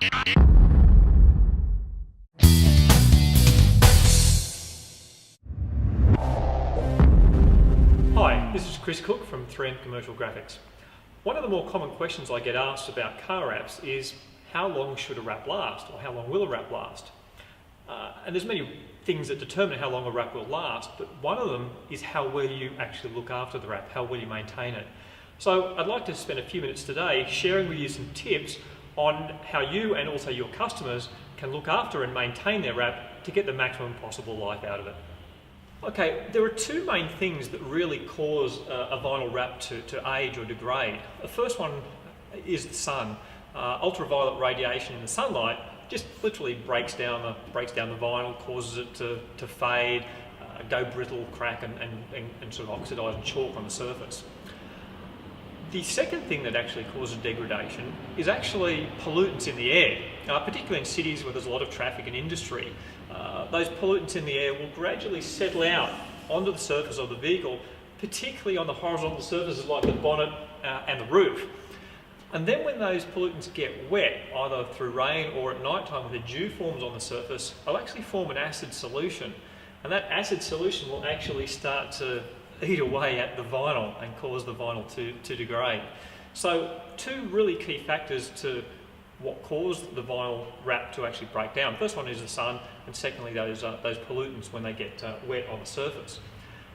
Hi, this is Chris Cook from 3M Commercial Graphics. One of the more common questions I get asked about car wraps is how long should a wrap last, or how long will a wrap last? And there's many things that determine how long a wrap will last, but one of them is how well you actually look after the wrap, how well you maintain it. So I'd like to spend a few minutes today sharing with you some tips on how you and also your customers can look after and maintain their wrap to get the maximum possible life out of it. Okay, there are two main things that really cause a vinyl wrap to age or degrade. The first one is the sun. Ultraviolet radiation in the sunlight just literally breaks down the vinyl, causes it to fade, go brittle, crack, and sort of oxidise and chalk on the surface. The second thing that actually causes degradation is actually pollutants in the air, particularly in cities where there's a lot of traffic and industry. Those pollutants in the air will gradually settle out onto the surface of the vehicle, particularly on the horizontal surfaces like the bonnet and the roof. And then when those pollutants get wet, either through rain or at night time when the dew forms on the surface, they'll actually form an acid solution. And that acid solution will actually start to eat away at the vinyl and cause the vinyl to degrade. So two really key factors to what caused the vinyl wrap to actually break down. First one is the sun, and secondly those pollutants when they get wet on the surface.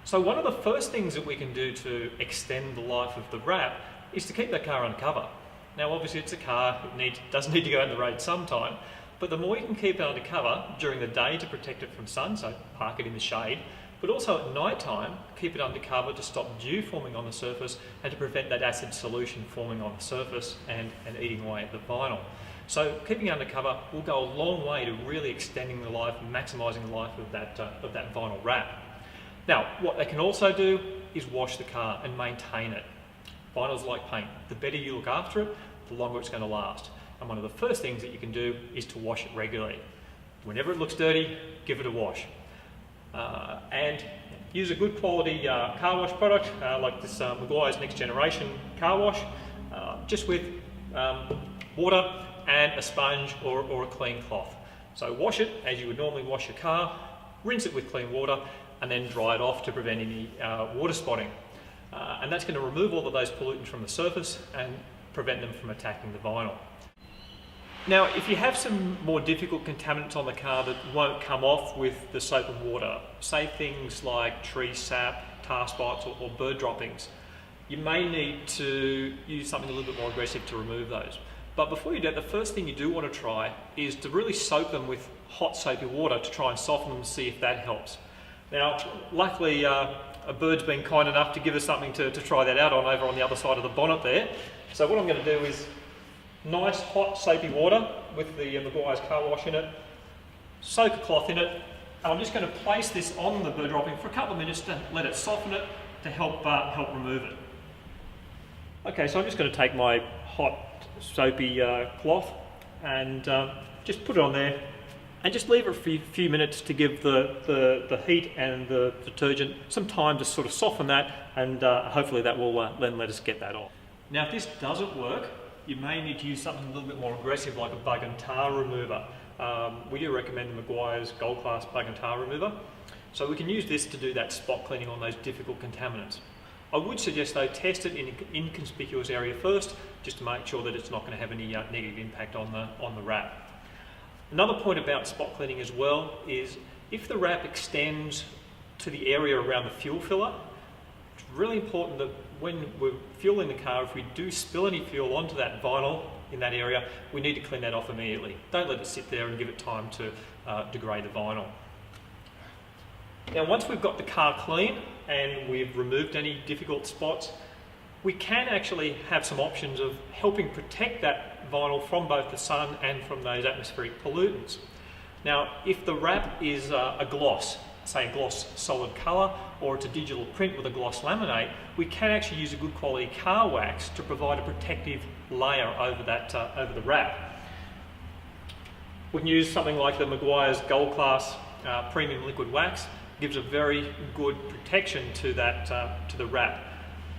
So one of the first things that we can do to extend the life of the wrap is to keep that car undercover. Now obviously it's a car, it does need to go on the road sometime, but the more you can keep it undercover during the day to protect it from sun, so park it in the shade, but also at night time, keep it undercover to stop dew forming on the surface and to prevent that acid solution forming on the surface and eating away at the vinyl. So keeping it undercover will go a long way to really extending the life and maximising the life of that vinyl wrap. Now, what they can also do is wash the car and maintain it. Vinyl's like paint. The better you look after it, the longer it's going to last. And one of the first things that you can do is to wash it regularly. Whenever it looks dirty, give it a wash. And use a good quality car wash product like this Meguiar's Next Generation car wash, just with water and a sponge or a clean cloth. So wash it as you would normally wash your car, rinse it with clean water, and then dry it off to prevent any water spotting. And that's going to remove all of those pollutants from the surface and prevent them from attacking the vinyl. Now, if you have some more difficult contaminants on the car that won't come off with the soap and water, say things like tree sap, tar spots, or bird droppings, you may need to use something a little bit more aggressive to remove those. But before you do that, the first thing you do want to try is to really soak them with hot soapy water to try and soften them and see if that helps. Now, luckily, a bird's been kind enough to give us something to try that out on over on the other side of the bonnet there. So what I'm going to do is nice hot soapy water with the Meguiar's car wash in it, soak a cloth in it, and I'm just going to place this on the bird dropping for a couple of minutes to let it soften it to help remove it. Okay, so I'm just going to take my hot soapy cloth and just put it on there and just leave it for a few minutes to give the heat and the detergent some time to sort of soften that, and hopefully that will then let us get that off. Now if this doesn't work, you may need to use something a little bit more aggressive like a bug and tar remover. We do recommend the Meguiar's Gold Class Bug and Tar Remover. So we can use this to do that spot cleaning on those difficult contaminants. I would suggest though test it in an inconspicuous area first, just to make sure that it's not going to have any negative impact on the wrap. Another point about spot cleaning as well is if the wrap extends to the area around the fuel filler, it's really important that when we're fueling the car, if we do spill any fuel onto that vinyl in that area, we need to clean that off immediately. Don't let it sit there and give it time to degrade the vinyl. Now once we've got the car clean and we've removed any difficult spots, we can actually have some options of helping protect that vinyl from both the sun and from those atmospheric pollutants. Now if the wrap is a gloss, say a gloss solid colour, or it's a digital print with a gloss laminate, we can actually use a good quality car wax to provide a protective layer over that over the wrap. We can use something like the Meguiar's Gold Class Premium Liquid Wax. It gives a very good protection to that to the wrap.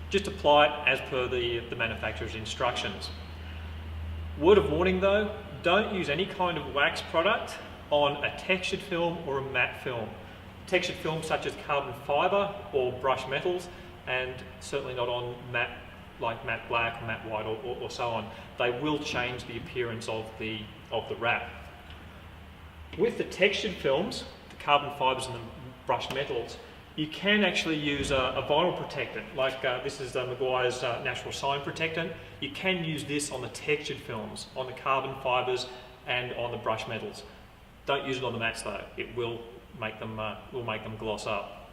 Just apply it as per the manufacturer's instructions. Word of warning though, don't use any kind of wax product on a textured film or a matte film. Textured films such as carbon fibre or brushed metals, and certainly not on matte, like matte black or matte white or so on. They will change the appearance of the wrap. With the textured films, the carbon fibres and the brushed metals, you can actually use a vinyl protectant, like this is Maguire's Natural Shine Protectant. You can use this on the textured films, on the carbon fibres and on the brushed metals. Don't use it on the mattes though, it will make them gloss up.